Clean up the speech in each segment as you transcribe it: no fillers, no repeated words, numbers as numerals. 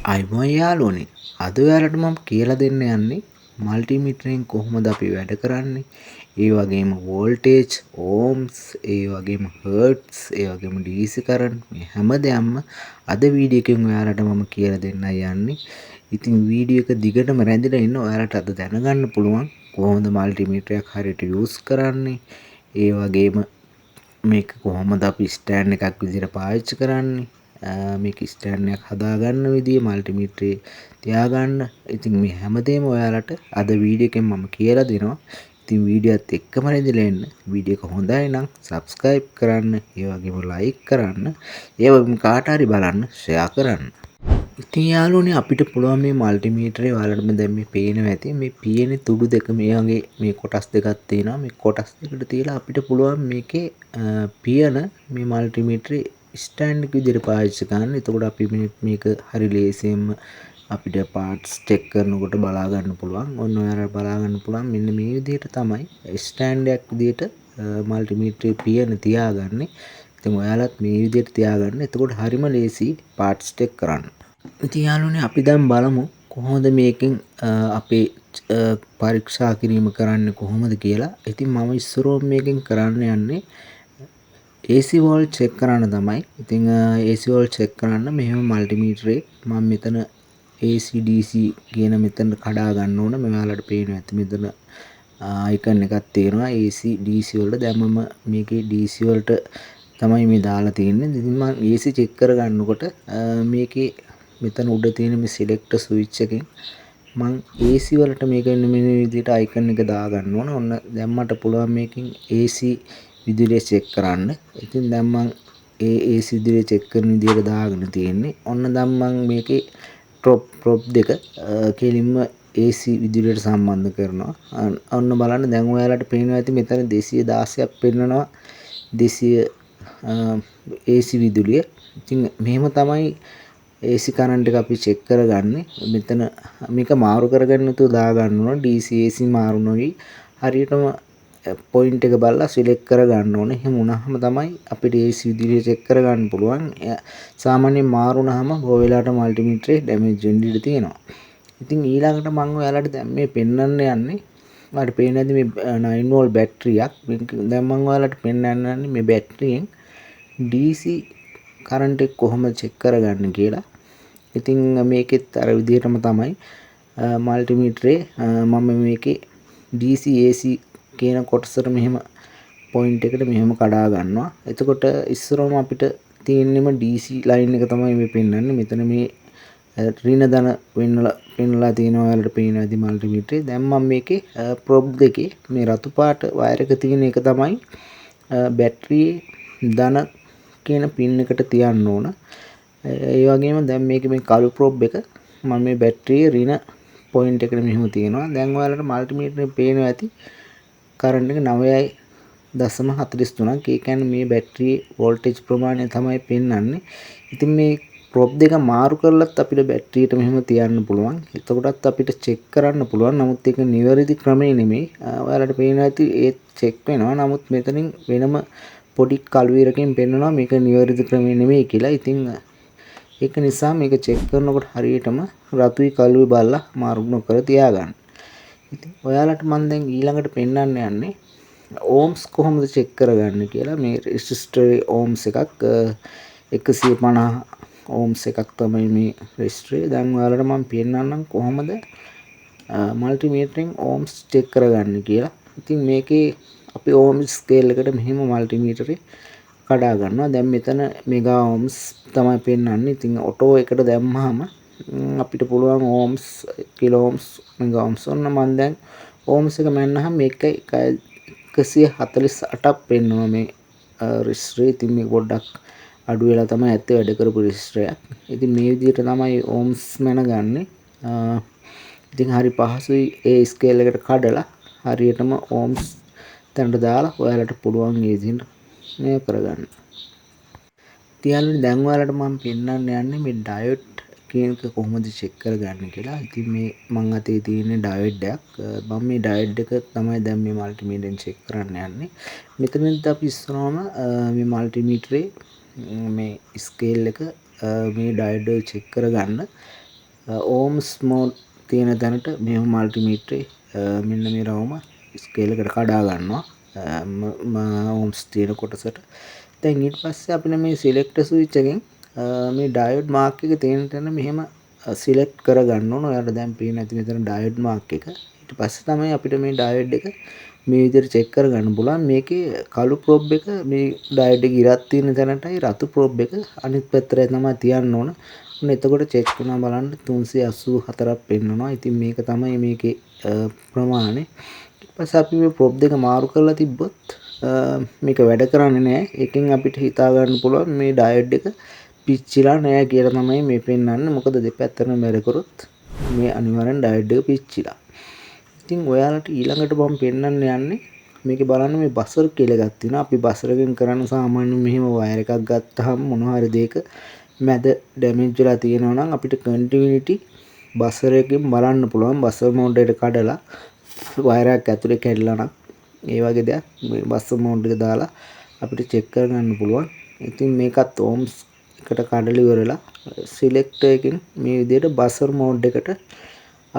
අයිබෝන් යාළුවනේ අද ඔයාලට මම කියලා දෙන්න යන්නේ මල්ටිමීටරයෙන් කොහොමද අපි වැඩ කරන්නේ ඒ වගේම වෝල්ටේජ් ඕම්ස් ඒ වගේම හර්ට්ස් ඒ වගේම DC කරන්ට් මේ හැමදේම අද වීඩියෝ එකෙන් ඔයාලට මම කියලා දෙන්නයි යන්නේ. ඉතින් වීඩියෝ එක දිගටම රැඳිලා ඉන්න ඔයාලට අද දැනගන්න පුළුවන් කොහොමද මල්ටිමීටරයක් හරියට යූස් කරන්නේ. ඒ වගේම මේක කොහොමද අපි ස්ටෑන්ඩ් එකක් විදිහට පාවිච්චි කරන්නේ. මේක ස්ටෑන්ඩ් එකක් හදාගන්න විදිය මල්ටිමීටරේ තියාගන්න. ඉතින් මේ හැමදේම ඔයාලට අද වීඩියෝ එකෙන් මම කියලා දෙනවා. ඉතින් වීඩියෝත් එක්කම රැඳිලා ඉන්න. වීඩියෝ එක හොඳයි නම් subscribe කරන්න, ඒ වගේම like කරන්න, ඒ වගේම කාට හරි බලන්න share කරන්න. ඉතින් යාළුවනේ අපිට පුළුවන් මේ මල්ටිමීටරේ ඔයාලටම දැන් මේ පේනවා ඇති මේ පේන තුඩු දෙක මේ වගේ මේ කොටස් දෙකක් තියෙනවා. මේ කොටස් දෙකට තියලා අපිට පුළුවන් මේකේ පියන මේ මල්ටිමීටරේ ස්ටෑන්ඩ් එක විදිහට පාවිච්චි කරන්න. එතකොට අපි මේක හරි ලේසියෙන්ම අපිට පාර්ට්ස් චෙක් කරනකොට බලා ගන්න පුළුවන්. ඔන්න ඔයාලට බලා ගන්න පුළුවන් මෙන්න මේ විදිහට තමයි ස්ටෑන්ඩ් එකක් විදිහට මල්ටිමීටරේ පියන තියාගන්නේ. ඉතින් ඔයාලත් මේ විදිහට තියාගන්න. එතකොට හරිම ලේසි පාර්ට්ස් චෙක් කරන්න. ඉතින් යාළුවනේ අපි දැන් බලමු කොහොමද මේකෙන් අපේ පරීක්ෂා කිරීම කරන්නේ කොහොමද කියලා. ඉතින් මම ඉස්සරෝම මේකෙන් කරන්න යන්නේ AC වෝල්ට් චෙක් කරන්න තමයි. ඉතින් AC වෝල්ට් චෙක් කරන්න මෙහෙම මල්ටිමීටරේ මම මෙතන AC DC කියන මෙතන කඩා ගන්න ඕන. මෙයාලට පේනවා ඇති මෙතන අයිකන් එකක් තියෙනවා AC DC වලට. දැන් මම මේකේ DC වලට තමයි මේ දාලා තියෙන්නේ. ඉතින් මම AC චෙක් කර ගන්නකොට මේකේ මෙතන උඩ තියෙන මේ සිලෙක්ටර් ස්විච් එකෙන් මම AC වලට මේක මෙන්න මේ විදිහට අයිකන් එක දා ගන්න ඕන. ඔන්න දැන් මට පුළුවන් මේකෙන් AC විදුලිය චෙක් කරන්න. ඉතින් දැන් මම ඒ AC විදුලිය චෙක් කරන විදිහට දාගෙන තියෙන්නේ. ඔන්න දැන් මම මේකේ ප්‍රොප් දෙක කෙලින්ම AC විදුලියට සම්බන්ධ කරනවා. ඔන්න බලන්න දැන් ඔයාලට පේනවා ඇති මෙතන 216ක් පෙන්නනවා 200 AC විදුලිය. ඉතින් මෙහෙම තමයි AC කරන්ට් එක අපි චෙක් කරගන්නේ. මෙතන මේක මාරු කරගන්න නැතුව දා ගන්න ඕන. DC AC මාරු නොවි හරියටම පොයින්ට් එක බලලා සිලෙක්ට් කරගන්න ඕනේ. එහෙම වුණාම තමයි අපිට AC විදුලිය චෙක් කරගන්න පුළුවන්. සාමාන්‍යයෙන් මාරු වුණාම බොහෝ වෙලාවට මල්ටිමීටරේ ඩැමේජ් වෙන්න ඉඩ තියෙනවා. ඉතින් ඊළඟට මම ඔයාලට දැන් මේ පෙන්වන්න යන්නේ මට පේන ඇති මේ 9 වෝල්ට් බැටරියක්. දැන් මම ඔයාලට පෙන්වන්න යන්නේ මේ බැටරියෙන් DC කරන්ට් එක කොහොමද චෙක් කරගන්න කියලා. ඉතින් මේකෙත් අර විදිහටම තමයි මල්ටිමීටරේ මම මේකේ DC AC කියන කොටසට මෙහෙම පොයින්ට් එකට මෙහෙම කඩා ගන්නවා. එතකොට ඉස්සරවම අපිට තියෙන්නේම DC ලයින් එක තමයි මේ පෙන්වන්නේ. මෙතන මේ ඍණ ධන පෙන්වලා තියෙනවා. ඔයාලට පේනවා ඇති මල්ටිමීටරේ. දැන් මම මේකේ ප්‍රොබ් දෙකේ මේ රතු පාට වයර් එක තියෙන එක තමයි බැටරියේ ධන කියන පින් එකට තියන්න ඕන. ඒ වගේම දැන් මේකේ මේ කළු ප්‍රොබ් එක මම මේ බැටරියේ ඍණ පොයින්ට් එකට මෙහෙම තියෙනවා. දැන් ඔයාලට මල්ටිමීටරේ පේනවා ඇති කරන්ට් එක 9.43ක්. ඒ කියන්නේ මේ බැටරියේ වෝල්ටේජ් ප්‍රමාණය තමයි පෙන්වන්නේ. ඉතින් මේ ප්‍රොබ් දෙක මාරු කරලත් අපිට බැටරියට මෙහෙම තියන්න පුළුවන්. එතකොටත් අපිට චෙක් කරන්න පුළුවන්. නමුත් ඒක නිවැරදි ක්‍රමය නෙමෙයි. ඔයාලට පේනවා ඇති ඒ චෙක් වෙනවා. නමුත් මෙතනින් වෙනම පොඩි කළු ඉරකින් පෙන්වනවා මේක නිවැරදි ක්‍රමය නෙමෙයි කියලා. ඉතින් ඒක නිසා මේක චෙක් කරනකොට හරියටම රතුයි කළුයි බලලා මාරු නොකර තියාගන්න. ඉතින් ඔයාලට මම දැන් ඊළඟට පෙන්වන්න යන්නේ ඕම්ස් කොහොමද චෙක් කරගන්නේ කියලා. මේ රෙසිස්ටරේ ඕම්ස් එකක් 150 ඕම්ස් එකක් තමයි මේ රෙසිස්ටරේ. දැන් ඔයාලට මම පෙන්වන්නම් කොහොමද මල්ටිමීටරෙන් ඕම්ස් චෙක් කරගන්නේ කියලා. ඉතින් මේකේ අපි ඕම්ස් ස්කේල් එකට මෙහෙම මල්ටිමීටරේ කඩා ගන්නවා. දැන් මෙතන මෙගා ඕම්ස් තමයි පෙන්වන්නේ. ඉතින් ඔටෝ එකට දැම්මහම අපිට පුළුවන් ohms kilo ohms mega ohms. ඔන්න මම දැන් ඕම්ස් එක මැන්නහම මේක 148ක් පෙන්වනවා මේ රෙසිස්ටරේ. ඉතින් මේ පොඩ්ඩක් අඩු වෙලා තමයි ඇත්තේ වැඩ කරපු රෙසිස්ටරයක්. ඉතින් මේ විදිහට තමයි ඕම්ස් මැනගන්නේ. ඉතින් හරි පහසුයි ඒ ස්කේල් එකට කඩලා හරියටම ඕම්ස් තැනට දාලා ඔයාලට පුළුවන් මේ විදිහට මේ කරගන්න. ඉතින් දැන් ඔයාලට මම පෙන්වන්න යන්නේ මේ ඩයොඩ් කියන එක කොහොමද චෙක් කරගන්නේ කියලා. ඉතින් මේ මං අතේ තියෙන ඩයොඩ් එකක්. මම මේ ඩයොඩ් එක තමයි දැන් මේ මල්ටිමීටරෙන් චෙක් කරන්න යන්නේ. මෙතනත් අපි ඉස්සරවම මේ මල්ටිමීටරේ මේ ස්කේල් එක මේ ඩයොඩ් එක චෙක් කරගන්න ඕම්ස් මෝඩ් තියෙන තැනට මෙහෙම මල්ටිමීටරේ මෙන්න මේ රවුම ස්කේල් එකට කඩා ගන්නවා ඕම්ස් තියෙන කොටසට. දැන් ඊට පස්සේ අපිට මේ සිලෙක්ටර් ස්විච් එකෙන් මේ ඩයෝඩ් මාක් එක තියෙන තැන මෙහෙම සිලෙක්ට් කරගන්න ඕන. ඔයාලට දැන් පේන්නේ නැති මෙතන ඩයෝඩ් මාක් එක. ඊට පස්සේ තමයි අපිට මේ ඩයෝඩ් එක මේ විදිහට චෙක් කරගන්න පුළුවන්. මේකේ කළු ප්‍රොබ් එක මේ ඩයෝඩ් එක ඉරක් තියෙන තැනටයි රතු ප්‍රොබ් එක අනිත් පැත්තට තමයි තියන්න ඕන. ඔන්න එතකොට චෙක් කරනවා බලන්න 384ක් පෙන්නනවා. ඉතින් මේක තමයි මේකේ ප්‍රමාණය. ඊට පස්සේ අපි මේ ප්‍රොබ් දෙක මාරු කරලා තිබ්බොත් මේක වැඩ කරන්නේ නැහැ. ඒකෙන් අපිට හිතා ගන්න පුළුවන් මේ ඩයෝඩ් එක පිච්චිලා නැහැ කියලා තමයි මේ පෙන්වන්නේ. මොකද දෙපැත්තම මැර කරොත් මේ අනිවාර්යෙන් ඩයෝඩ් එක පිච්චිලා. ඉතින් ඔයාලට ඊළඟට මම පෙන්වන්න යන්නේ මේකේ බලන්න මේ බසර් කියලා එකක් තියෙනවා. අපි බසරකින් කරන සාමාන්‍යයෙන් මෙහෙම වයර් එකක් ගත්තාම මොනවා හරි දෙයක මැද ඩැමේජ් වෙලා තියෙනවා නම් අපිට කන්ටිනියුටි බසර් එකකින් බලන්න පුළුවන්. බසර් මෝඩ් එකට කඩලා වයර් එකක් ඇතුලේ කැඩලා නම් ඒ වගේ දෙයක් මේ බසර් මෝඩ් එක දාලා අපිට චෙක් කරගන්න පුළුවන්. ඉතින් මේකත් ඕම්ස් එකට කඩලා ඉවරලා සිලෙක්ටර් එකකින් මේ විදිහට බසර් මෝඩ් එකට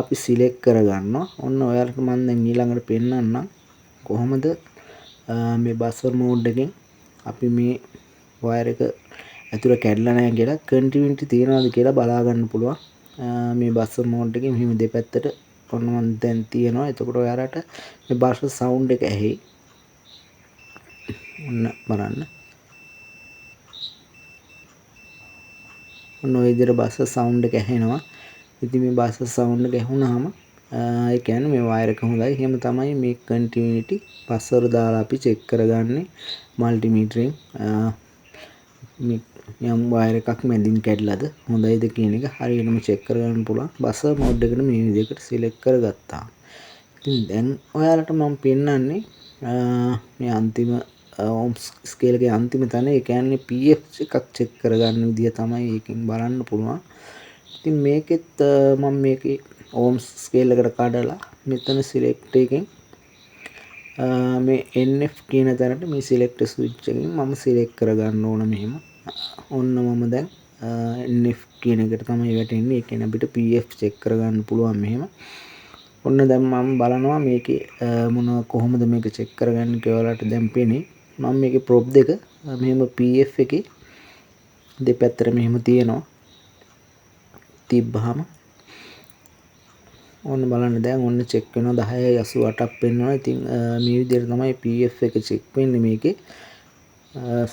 අපි සිලෙක්ට් කරගන්නවා. ඔන්න ඔයාලට මම දැන් ඊළඟට පෙන්නන්නම් කොහොමද මේ බසර් මෝඩ් එකෙන් අපි මේ වයර් එක ඇතුළ කැඩලා නැහැ කියලා කන්ටිනියුටි තියනවාද කියලා බලා ගන්න පුළුවන්. මේ බසර් මෝඩ් එකේ මෙහෙම දෙපැත්තට ඔන්න මම දැන් තියනවා. එතකොට ඔයාලට මේ බසර් සවුන්ඩ් එක ඇහි. ඔන්න බලන්න. ඔන්න ඔය විදිහට බසර් සවුන්ඩ් එක ඇහෙනවා. ඉතින් මේ බසර් සවුන්ඩ් එක ඇහුනහම ඒ කියන්නේ මේ වයර් එක හොඳයි. එහෙම තමයි මේ කන්ටිනියුටි බසර් දාලා අපි චෙක් කරගන්නේ මල්ටිමීටරෙන්. මේ යම් වයර් එකක් මැදින් කැඩලාද හොඳයිද කියන එක හරියටම චෙක් කරගන්න පුළුවන්. බසර් මෝඩ් එකට මේ විදිහකට සිලෙක්ට් කරගත්තා. ඉතින් දැන් ඔයාලට මම පෙන්නන්නේ මේ අන්තිම ඕම්ස් ස්කේල් එකේ අන්තිම තැන. ඒ කියන්නේ PF එකක් චෙක් කරගන්න විදිය තමයි ඒකෙන් බලන්න පුළුවන්. ඉතින් මේකෙත් මම මේකේ ඕම්ස් ස්කේල් එකට කඩලා මෙතන සිලෙක්ට් එකෙන් මේ NF කියන තැනට මේ සිලෙක්ටර් ස්විච් එකෙන් මම සිලෙක්ට් කරගන්න ඕන මෙහෙම. ඔන්න මම දැන් NF කියන එකට තමයි වැටෙන්නේ. ඒ කියන්නේ අපිට PF චෙක් කරගන්න පුළුවන් මෙහෙම. ඔන්න දැන් මම බලනවා මේකේ කොහොමද මේක චෙක් කරගන්නේ කියලා ඔයාලට දැන් පේන්නේ. මම මේකේ ප්‍රොබ් දෙක මෙහෙම PF එකේ දෙපැත්තට මෙහෙම තියනවා. තිබ්බහම ඔන්න බලන්න දැන් ඔන්න චෙක් වෙනවා 10.88ක් පෙන්වනවා. ඉතින් මේ විදිහට තමයි PF එක චෙක් වෙන්නේ මේකේ.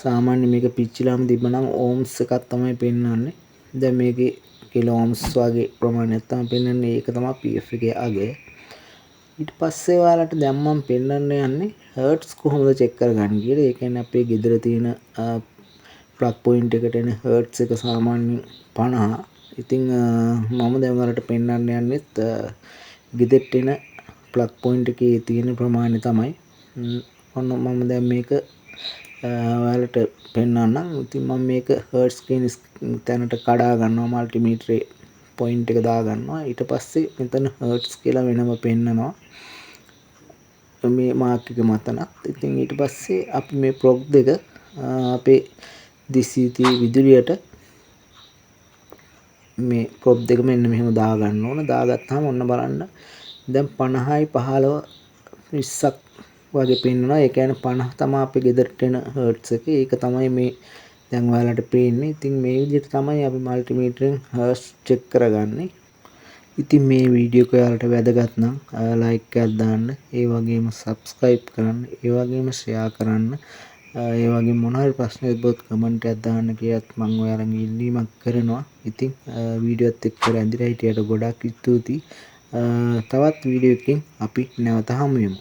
සාමාන්‍ය මේක පිච්චිලාම තිබ්බනම් ඕම්ස් එකක් තමයි පෙන්වන්නේ. දැන් මේකේ කිලෝ ඕම්ස් වගේ ප්‍රමාණයක් තමයි පෙන්වන්නේ. ඒක තමයි PF එකේ අගය. ඊට පස්සේ ඔයාලට දැන් මම පෙන්වන්න යන්නේ හර්ට්ස් කොහොමද චෙක් කරගන්නේ කියලා. ඒ කියන්නේ අපේ ගෙදර තියෙන ප්ලග් පොයින්ට් එකට එන හර්ට්ස් එක සාමාන්‍යයෙන් 50. ඉතින් මම දැන් ඔයාලට පෙන්වන්න යන්නේත් ගෙදරට එන ප්ලග් පොයින්ට් එකේ තියෙන ප්‍රමාණය තමයි. ඔන්න මම දැන් මේක ඔයාලට පෙන්වන්නම්. ඉතින් මම මේක හර්ට්ස් කියන තැනට කඩා ගන්නවා මල්ටිමීටරේ පොයින්ට් එක දා ගන්නවා. ඊට පස්සේ මෙතන හර්ට්ස් කියලා වෙනම පෙන්නනවා මේ මාක් එක මතනත්. ඉතින් ඊට පස්සේ අපි මේ ප්‍රොබ් දෙක අපේ දිස්සිති විදුලියට මේ ප්‍රොබ් දෙක මෙන්න මෙහෙම දා ගන්න ඕන. දාගත්තාම ඔන්න බලන්න දැන් 50යි 15 20ක් වගේ පෙන්වනවා. ඒ කියන්නේ 50 තමයි අපේ ගෙදරට එන හර්ට්ස් එක. ඒක තමයි මේ දැන් ඔයාලට පේන්නේ. ඉතින් මේ විදිහට තමයි අපි මල්ටිමීටරෙන් හර්ට්ස් චෙක් කරගන්නේ. ඉතින් මේ වීඩියෝ එක ඔයාලට වැදගත් නම් ලයික් එකක් දාන්න. ඒ වගේම subscribe කරන්න. ඒ වගේම share කරන්න. ඒ වගේ මොන හරි ප්‍රශ්න තිබ්බොත් කමෙන්ට් එකක් දාන්න කියලාත් මම ඔයාලගෙන් ඉල්ලීමක් කරනවා. ඉතින් වීඩියෝත් එක්ක රැඳිලා හිටියට ගොඩක් ස්තුතියි. තවත් වීඩියෝ එකකින් අපි නැවත හමු වෙමු.